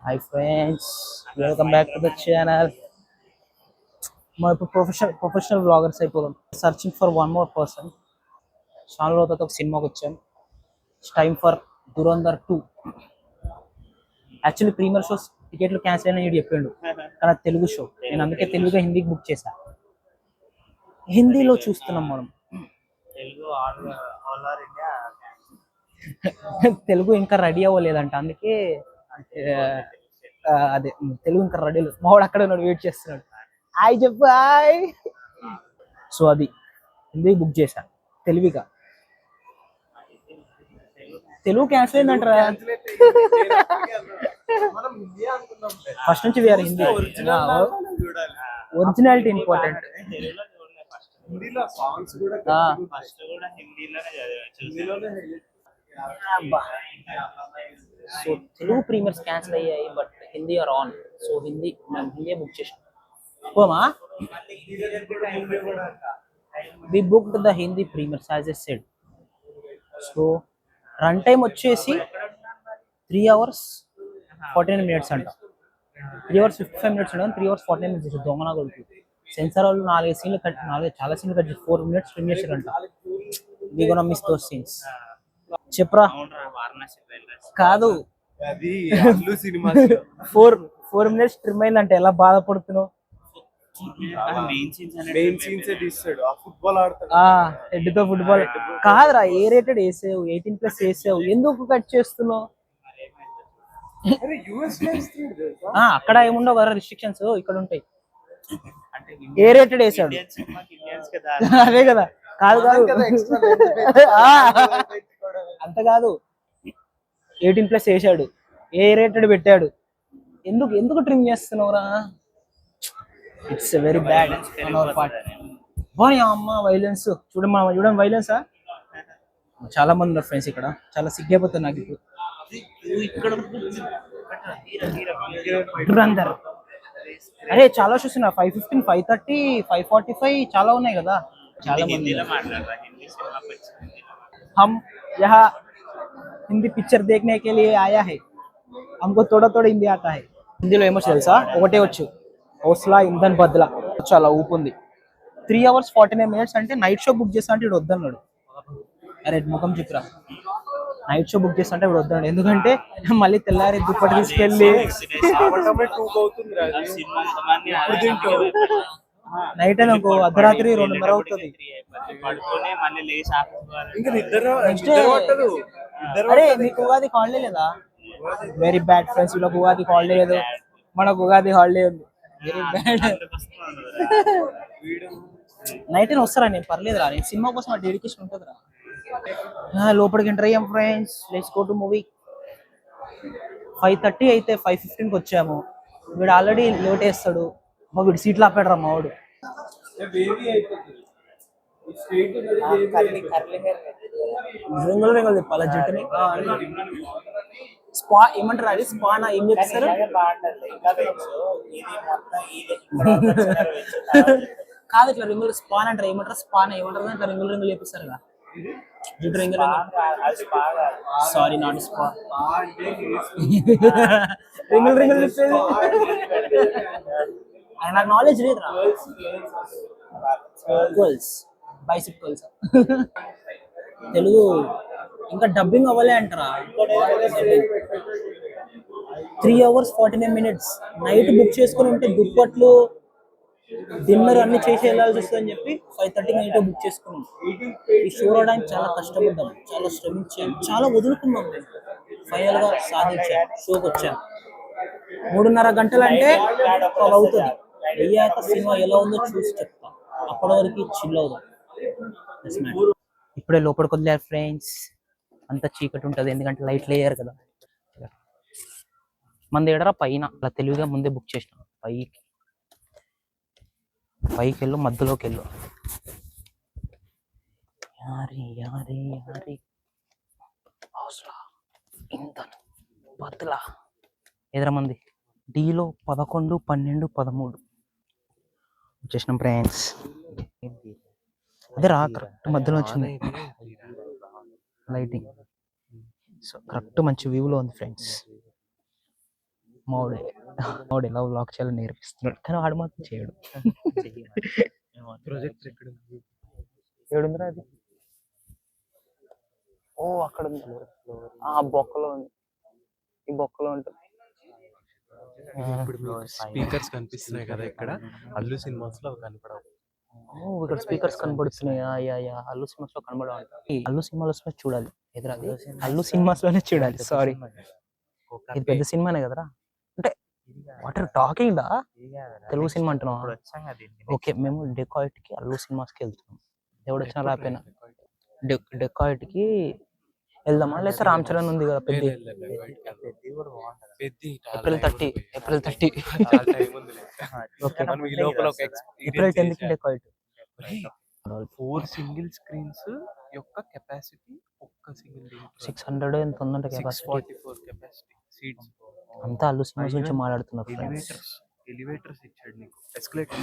Hi friends, welcome back to the channel. मैं professional vloggers అయిపోదాం. Searching for one more person. చాలా రోజులతో ఒక సినిమాకి వచ్చాం. It's time for Durandar 2. Actually premiere shows టికెట్లు క్యాన్సిల్ అయినా చెప్పిండు, కానీ తెలుగు షో నేను అందుకే తెలుగుగా హిందీకి బుక్ చేశా. హిందీలో చూస్తున్నాం మనం. తెలుగు ఇంకా రెడీ అవ్వలేదంట, అందుకే అదే తెలుగు ఇంకా రెడీ లేదు. మావాడు అక్కడ ఉన్నాడు, వెయిట్ చేస్తున్నాడు. హాయ్ చెప్పు హాయ్. సో అది హిందీ బుక్ చేశా తెలుగుగా. తెలుగు క్యాన్సిల్ అయిందంటారా? ఫస్ట్ నుంచి వేరే Hindi. Originality important. So Telugu premieres cancel అయ్యాయి, but Hindi are on. So Hindi book చేసాం. పోమా we booked the Hindi premieres as I said. So run time వచ్చేసి 3 hours 49 minutes అంట. 3 hours 55 minutes అంట, 3 hours 49 minutes చేసి దొంగనా కొడుకు. సెన్సార్ వాళ్ళు 4 సీన్లు కట్, చాలా సీన్లు కట్ చేసి 4 minutes ట్రిమ్ చేశారంట. వి గోనా మిస్ దోస్ సీన్స్. చెప్పరా? కాదు, 4 minutes ట్రిమ్ అయిందంటే ఎలా బాధపడుతున్నావు? హెడ్తో ఫుట్బాల్ కాదురా, ఏ రేటెడ్ వేసావు, 18+ వేసావు, ఎందుకు కట్ చేస్తున్నావు? అక్కడ ఏముండవు కదా రిస్ట్రిక్షన్స్, ఇక్కడ ఉంటాయి. ఏ రేటెడ్ వేసాడు అదే కదా. కాదు అంత కాదు, 18+ వేసాడు, ఏ రేటెడ్ పెట్టాడు, ఎందుకు ట్రిమ్ చేస్తున్నావురా? It's very bad on hour part. పోనీ అమ్మ వైలెన్స్ చూడండి వైలెన్సా. చాలా మంది ఉన్నారు ఫ్రెండ్స్ ఇక్కడ, చాలా సిగ్గైపోతుంది నాకు ఇప్పుడు. అరే చాలా చూస్తున్నా, 5:15, 5:30, 5:45 చాలా ఉన్నాయి కదా. చాలా మంది हम यहाँ हिंदी पिक्चर देखने के लिए आया है, हमको थोड़ा हिंदी आता है. హిందీలో ఏమో తెలుసా, ఒకటే వచ్చు, హౌస్లా ఇంధన్ బద్లా. చాలా ఊపు ఉంది. 3 hours 49 minutes అంటే నైట్ షో బుక్ చేస్తా అంటే ఇప్పుడు వద్దన్నాడు. అరే ముఖం చెప్పరా, నైట్ షో బుక్ చేస్తా అంటే ఇప్పుడు వద్దన్నాడు. ఎందుకంటే మళ్ళీ తెల్లారి దుప్పటి తీసుకెళ్ళి నైట్ అని ఇంకో అర్ధరాత్రి 2:30 అవుతుంది. అరే మీకు ఉగాది హాలిడే లేదా? వెరీ బ్యాడ్ ఫ్రెండ్స్, వీళ్ళకి ఉగాది హాలిడే లేదు, మనకు ఉగాది హాలిడే ఉంది. Very bad. నైట్ అని వస్తారా? నేను పర్లేదు రా, నేను సినిమా కోసం ఆ డెడికేషన్ ఉంటుంది రా. లోపలికి ఎంటర్ అయ్యాం friends, let's go to movie. 5:30 అయితే 5:15కి వచ్చాము. వీడు ఆల్రెడీ లేట్ వేస్తాడు. వీడు సీట్లు ఆపాడు రా మావాడు. రింగులు తిప్పాల జట్టుని. స్పా ఏమంటారు, అది స్పానా ఏం చేస్తారు? కాదు ఇట్లా రింగులు స్పాన్ అంటారు, ఏమంటారు స్పాన్ ఏమంటారు, ఇట్లా రింగులు చేపిస్తారు కదా జుట్టు రింగులు. సారీ నాట్ స్పా, రింగులు నాకు నాలెడ్జ్ లేదురా. Girls బైసిప్ girls. తెలుగు ఇంకా డబ్బింగ్ అవ్వలే అంటారా? 3 hours 49 minutes నైట్ బుక్ చేసుకుని ఉంటే దుప్పట్లు డిన్నర్ అన్ని చేసి వెళ్ళాల్సి వస్తుందని చెప్పి 5:30 నైట్ బుక్ చేసుకున్నాం. ఈ షో రావడానికి చాలా కష్టపడ్డాం, చాలా శ్రమించాం, చాలా వదులుకున్నాం. ఫైనల్ గా సాధించాం, షోకి వచ్చాం. 3.5 గంటలు అంటే అవుతుంది. అయ్యాక సినిమా ఎలా ఉందో చూసి చెప్తాం, అప్పటి వరకు చిల్ అవుదాం. ఇప్పుడే లోపలికి వదిలేరు ఫ్రెండ్స్, అంత చీకటి ఉంటుంది ఎందుకంటే లైట్లు వేయరు కదా. మంది ఎడరా పైన, అలా తెలివిగా ముందే బుక్ చేసినాం. పైకి వెళ్ళు, మధ్యలోకి వెళ్ళు. ఎదుర మంది డీలో 11, 12, 13 వచ్చేసినాం ఫ్రెండ్స్. అదే రా, కరెక్ట్ మధ్యలో వచ్చింది లైటింగ్. సో కరెక్ట్ మంచి వ్యూలో ఉంది ఫ్రెండ్స్. మావుడే మావుడు ఎలా బ్లాక్ చేయాలో నేర్పిస్తున్నాడు కానీ వాడు మాత్రం చేయడు. ప్రొజెక్టర్ ఎక్కడ ఏడుందిరా అది? ఓ అక్కడ ఉంది. ఆ బొక్కలో ఉంది, ఈ బొక్కలో ఉంటుంది. ఇప్పుడు మీకు స్పీకర్స్ కనిపిస్తున్నాయి కదా ఇక్కడ, అల్లు సినిమాస్ లో అవి కనపడవు. ఓ ఇక్కడ స్పీకర్స్ కనబడుతున్నాయి. అల్లు సినిమాస్ లో కనబడాలి. అల్లు సినిమాస్ లో చూడాలి ఎదురా, అల్లు సినిమాస్ లోనే చూడాలి. సారీ ఇది పెద్ద సినిమానే కదరా. అంటే వాట్ ఆర్ టాకింగ్ డా, తెలుగు సినిమా అంటున్నావా? ఓకే మేము డెకాయిట్ కి అల్లు సినిమాస్ కి వెళ్తున్నాం. ఎవడు వచ్చినా రాపోయినా డెకాయిట్ కి వెళ్దామా, లేకపోతే రామ్ చరణ్ ఉంది కదా పెద్ద, ఏప్రిల్ 30 ఏప్రిల్ 10 కి డెకాయిట్. 4 సింగిల్ స్క్రీన్స్ యొక్క కెపాసిటీ, ఒక్క సింగిల్ 600 ఎంత ఉందంటే కెపాసిటీ. 644 capacity seats. అంతా అల్లు సినిమాస్ గురించి మాట్లాడుతున్నారు. ఎలివేటర్స్ ఇచ్చాడు నీకు, ఎస్కలేటర్.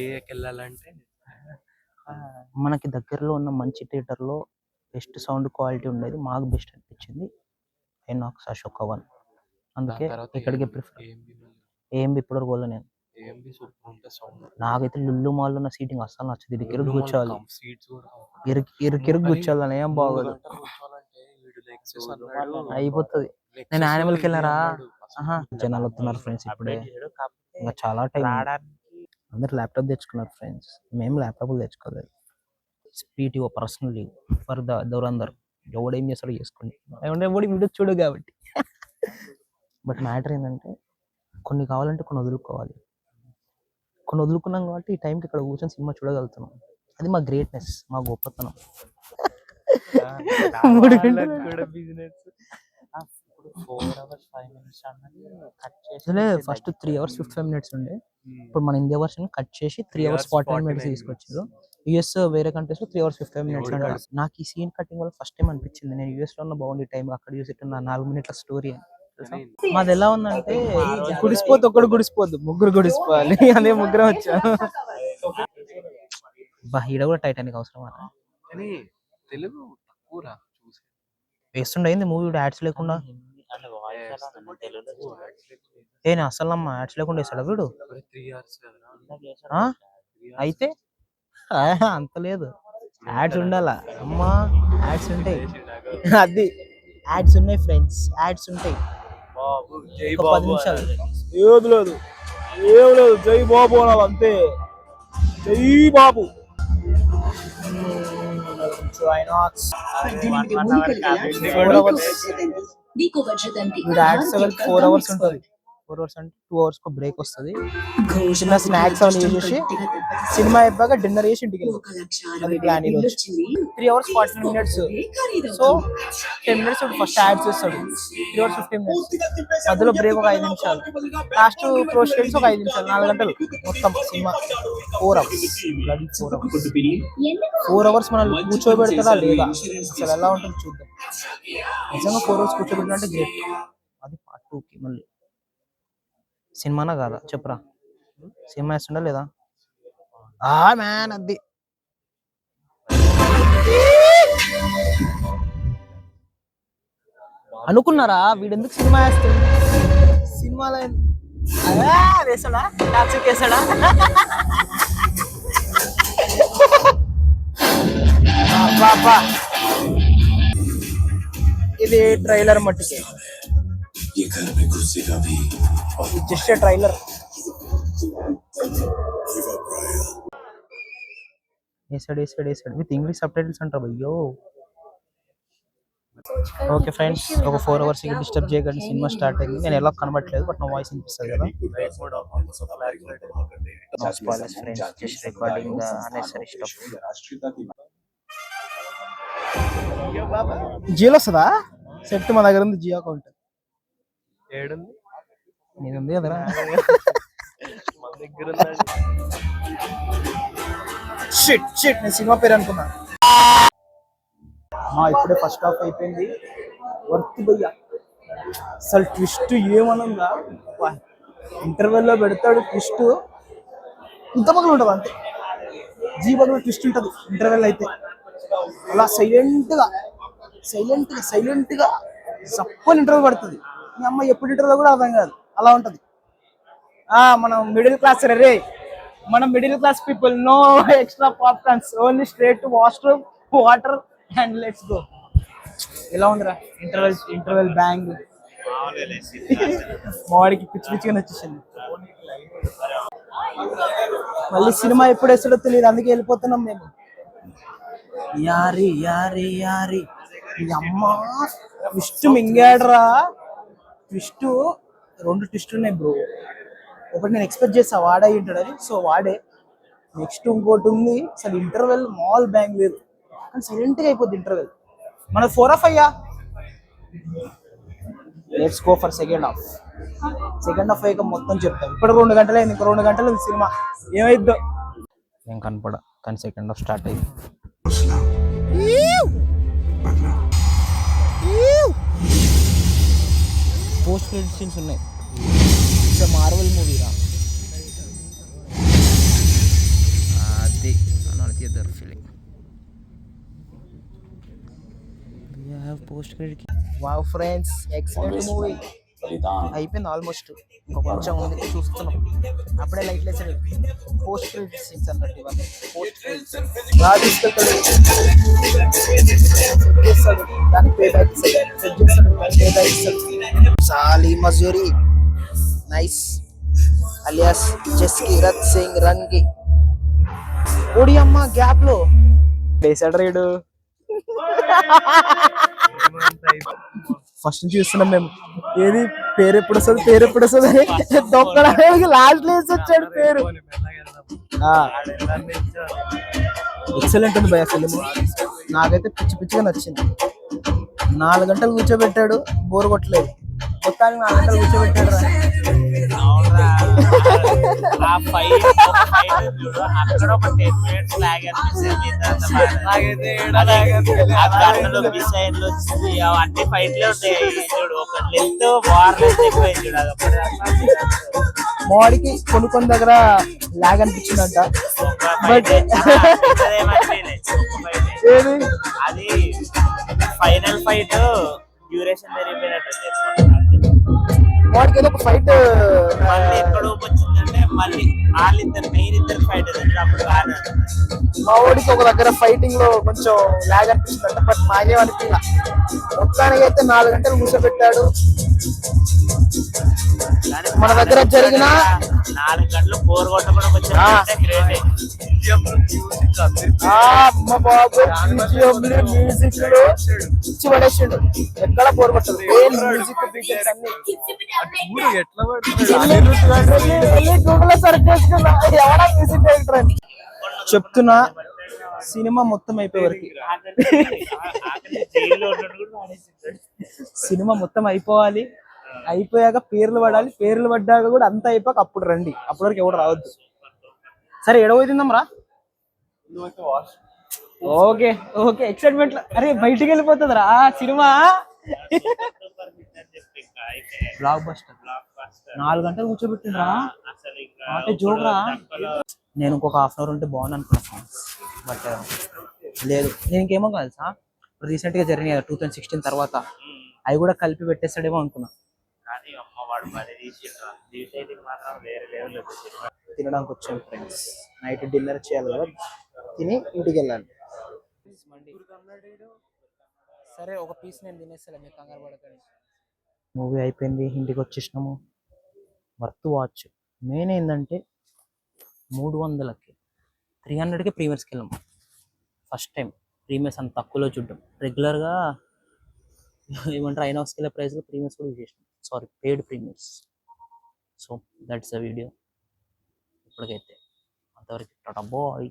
ఏకి వెళ్ళాలంటే మనకి దగ్గరలో ఉన్న మంచి థియేటర్ లో బెస్ట్ సౌండ్ క్వాలిటీ ఉండేది, మాకు బెస్ట్ అనిపించింది ఐనాక్స్ అశోక 1. అందుకే ఇక్కడికి ప్రిఫర్. ఏఎంబి ఇప్పటివరకు పోలే నేను. నాకైతే లుల్లు మాల్ ఉన్న సీటింగ్ అస్సలు నచ్చదు. ఇరుకు కూర్చోవాలి, ఇరుకు కూర్చోవాలని ఏం బాగోదు, అయిపోతుంది. నేను యానిమల్కి వెళ్ళారా, జనాలు వస్తున్నారు ఫ్రెండ్స్ ఇప్పుడే, ఇంకా చాలా టైం. అందరు ల్యాప్టాప్ తెచ్చుకున్నారు ఫ్రెండ్స్, మేము ల్యాప్టాప్లు తెచ్చుకోలేదు. స్పీటీఓ పర్సనల్ లీవ్ ఫర్ ధురంధర్. ఎవడేం చేస్తాడో చేసుకోండి, ఎవడి వీడియో చూడు కాబట్టి. బట్ మ్యాటర్ ఏంటంటే కొన్ని కావాలంటే కొన్ని వదులుకోవాలి. కొన్ని వదులుకున్నాం కాబట్టి ఈ టైంకి ఇక్కడ కూర్చొని సినిమా చూడగలుగుతున్నాం. అది మా గ్రేట్నెస్, మా గొప్పతనం. ఫస్ట్ 3 hours 55 minutes ఉండే, ఇప్పుడు మన ఇండియా వర్షన్ కట్ చేసి 3 hours 49 minutes తీసుకొచ్చారు. యుఎస్ వేరే కంట్రీస్ లో 3 hours 55 minutes అన్నారు. నాకు ఈ సీన్ కటింగ్ వల్ల ఫస్ట్ టైం అనిపించింది, నేను యుఎస్ లో ఉన్న బాగుండే టైం అక్కడ చూసి 4 minutes స్టోరీ అని. మాది ఎలా ఉందంటే గుడిసిపోతే ఒక్కడు గుడిసిపోద్దు, ముగ్గురు గుడిసిపోవాలి. అదే ముగ్గురు వచ్చాను. ఈడ కూడా టైటానిక్ అవసరం కానీ తెలుగు తక్కువరా చూసి వేస్తుండయింది మూవీ యాడ్స్ లేకుండా. నేను అసలు నమ్మ యాడ్స్ లేకుండా వేస్తాడా వీడు? 3 hours అయితే అంత లేదు, యాడ్స్ ఉండాలా అమ్మా, యాడ్స్ ఉంటాయి. అది యాడ్స్ ఉన్నాయి ఫ్రెండ్స్, యాడ్స్ ఉంటాయి. 10 నిమిషాలు ఏది లేదు, ఏం లేదు, జై బాబు అనాలి అంతే, జై బాబు. యాడ్స్ 4 hours ఉంటుంది. 4 hours అంటే 2 hours బ్రేక్ వస్తుంది. చిన్న స్నాక్స్ అవన్నీ చేసేసి సినిమా అయిపోయాక డిన్నర్ చేసి ఇంటికి వెళ్ళి plan. 3 hours 40 minutes. So 10 minutes first ads ఇస్తాడు, 3 hours 15 minutes. మధ్యలో బ్రేక్ ఒక 5 నిమిషాలు, లాస్ట్ క్లోజ్ క్రెడిట్స్ ఒక 5 నిమిషాలు, 4 గంటలు మొత్తం సినిమా. 4 hours 4 hours మనల్ని కూర్చోబెడతారా లేదా, అసలు ఎలా ఉంటుంది చూద్దాం. నిజంగా 4 hours కూర్చోబెట్టినంటే గ్రేట్. అది పార్ట్ 2కి మళ్ళీ. సినిమానా కాదా చెప్పురా, సినిమా వేస్తుండా లేదా? మ్యాన్ అది అనుకున్నారా, వీడెందుకు సినిమా వేస్తాడు, సినిమాలో వేసాడా, టాక్సిక్ వేసాడా? ఇది ట్రైలర్ మట్టుకే, జస్ట్ ట్రైలర్. వేసాడు విత్ ఇంగ్లీష్ సబ్ టైటిల్స్ అంటారు అయ్యో. ఓకే ఫ్రెండ్స్, ఒక 4 hours డిస్టర్బ్ చేయకండి, సినిమా స్టార్ట్ అయింది. నేను ఎలా కనబడట్లేదు బట్ నా వాయిస్ వినిపిస్తుంది కదా. Just recording the unnecessary stuff. జియోలో వస్తుందా సెట్? మా దగ్గర ఉంది జియో అకౌంట్. నేను ఉంది కదరా, నేను సినిమా పేరు అనుకున్నా. ఇప్పుడే ఫస్ట్ హాఫ్ అయిపోయింది, వర్త్ భయ్యా. అసలు ట్విస్ట్ ఏమనుందా, ఇంటర్వెల్ లో పెడతాడు ట్విస్ట్, ఇంత పగలు ఉంటుంది అంతే. జీ బదులు ట్విస్ట్ ఉంటుంది ఇంటర్వెల్ అయితే, అలా సైలెంట్ గా సప్పని ఇంటర్వ్యూ పడుతుంది. మీ అమ్మ ఎప్పుడు ఇంటర్వ్యూ కూడా అర్థం కాదు, అలా ఉంటది. మనం మిడిల్ క్లాస్ రే, మనం middle class people, no extra popcorns, only straight to washroom, water and let's go. ఎలా ఉందిరా ఇంటర్వెల్ బ్యాంగ్? మావాడికి పిచ్చి పిచ్చిగా నచ్చేసింది. మళ్ళీ సినిమా ఎప్పుడు వేస్తాడో తెలియదు, అందుకే వెళ్ళిపోతున్నాం మేము. యారి యారి యారి అమ్మ ట్విస్ట్ మింగాడ్రా. ట్విస్ట్ 2 ట్విస్టులు ఉన్నాయి బ్రో. ఒకటి నేను ఎక్స్పెక్ట్ చేస్తా వాడే ఉంటాడని, సో వాడే. నెక్స్ట్ ఇంకోటి ఉంది, అసలు ఇంటర్వెల్ మాల్ బ్యాంగ్ లేదు కానీ సైలెంట్ గా అయిపోద్ది ఇంటర్వెల్. మన 4 or 5 let's go for second half. Second half అయ్యాక మొత్తం చెప్తాం. ఇప్పుడు 2 గంటలు అయింది, ఇంకో 2 గంటలు ఉంది సినిమా, ఏమైద్దో ఏం కనపడ. కానీ సెకండ్ హాఫ్ స్టార్ట్ అయింది. పోస్ట్ క్రెడిట్ సీన్స్ ఉన్నాయి. మార్వెల్ మూవీరా అది, another feeling. We have post credit. Wow friends, excellent movie. అయిపోయింది ఆల్మోస్ట్, ఇంకా కొంచెం ఉంది చూస్తున్నాం. అప్పుడే లైట్ వేసాడు. పోస్ట్ క్రెడిట్ సీన్స్ అన్నట్టు ఇవన్నీ. పోస్ట్ క్రెడిట్స్ బాగా తీసుకెళ్తాడు, దానికి పే బ్యాక్ సెట్ చేస్తాడు, పే బ్యాక్ ఇస్తాడు. సాలి మజూరి నైస్ అలియాస్ జస్కిరత్ సింగ్ రంగి. ఓడి అమ్మ గ్యాప్ లో వేసాడు రేడు. ఫస్ట్ నుంచి చూస్తున్నాం మేము, ఏది పేరు ఎప్పుడు వస్తుంది అని దొక్కడానికి లాస్ట్ లో వేసి వచ్చాడు పేరు. ఎక్సలెంట్ ఉంది భయ ఫిలిం, నాకైతే పిచ్చి పిచ్చిగా నచ్చింది. 4 గంటలు కూర్చోబెట్టాడు, బోర్ కొట్టలేదు. మొత్తానికి 4 గంటలు కూర్చోబెట్టాడు రా. మోడీకి కొన్ని దగ్గర లాగ్ అనిపించిందంట. బట్ ఏది అది ఫైనల్ ఫైట్ డ్యూరేషన్ పెరిగిపోయినట్టు. వాడికి ఏదో ఒక ఫైట్ మళ్ళీ ఎక్కడో వచ్చిందంటే మళ్ళీ వాళ్ళిద్దరు మెయిన్ ఇద్దరు ఫైట్ అప్పుడు కాదు. మా వాడికి ఒక దగ్గర ఫైటింగ్ లో కొంచెం లాగ్ అనిపిస్తుందంట. బట్ మాగే అనిపించ. మొత్తానికి అయితే 4 గంటలు కూర్చోబెట్టాడు. మన దగ్గర జరిగిన 4 గంటలు బోర్ కొట్టకుండా వచ్చాడు. మ్యూజిక్ లో ఇచ్చి పడేసిండు, ఎక్కడ బోర్ కొట్టదు. మ్యూజిక్ చెప్తున్నా, సినిమా మొత్తం అయిపోయే వరకు, సినిమా మొత్తం అయిపోవాలి. అయిపోయాక పేర్లు పడాలి, పేర్లు పడ్డాక కూడా అంతా అయిపోయాక అప్పుడు రండి. అప్పటి వరకు ఎవరు రావద్దు. సరే ఎడబోతుందాం రా. Okay okay excitement. అరే బయటికి వెళ్ళిపోతుంది రా సినిమా. బ్లాక్ బస్టర్ 4 గంటలు కూర్చోబెట్టిండ్రా, అంటే జోక్రా. నేను ఇంకొక హాఫ్ అన్ అవర్ ఉంటే బాగుంది అనుకున్నాను, బట్ లేదు. నేను ఇంకేమో తెలుసా, రీసెంట్ గా జరిగినాయి 2016 తర్వాత, అవి కూడా కలిపి పెట్టేస్తాడేమో అనుకున్నా. తినడానికి వచ్చాను ఫ్రెండ్స్, నైట్ డిన్నర్ చేయాలి కదా, తిని ఇంటికి వెళ్ళాలి. సరే ఒక పీస్ నేను తినేస్తాను, మీరు కంగారు పడకండి. మూవీ అయిపోయింది, ఇంటికి వచ్చేసినాము. Worth watch. మెయిన్ ఏంటంటే 300కి 300కి ప్రీమియర్స్కి వెళ్ళాము. ఫస్ట్ టైం ప్రీమియర్స్ అంత తక్కువలో చూడడం. రెగ్యులర్గా ఏమంటారు ఐనాక్స్కి వెళ్ళే ప్రైస్లో ప్రీమియర్స్ కూడా యూజ్ చేసినాం. Sorry, paid premieres. So that's the video. ఇప్పటికైతే అంతవరకు టాటా బాయ్.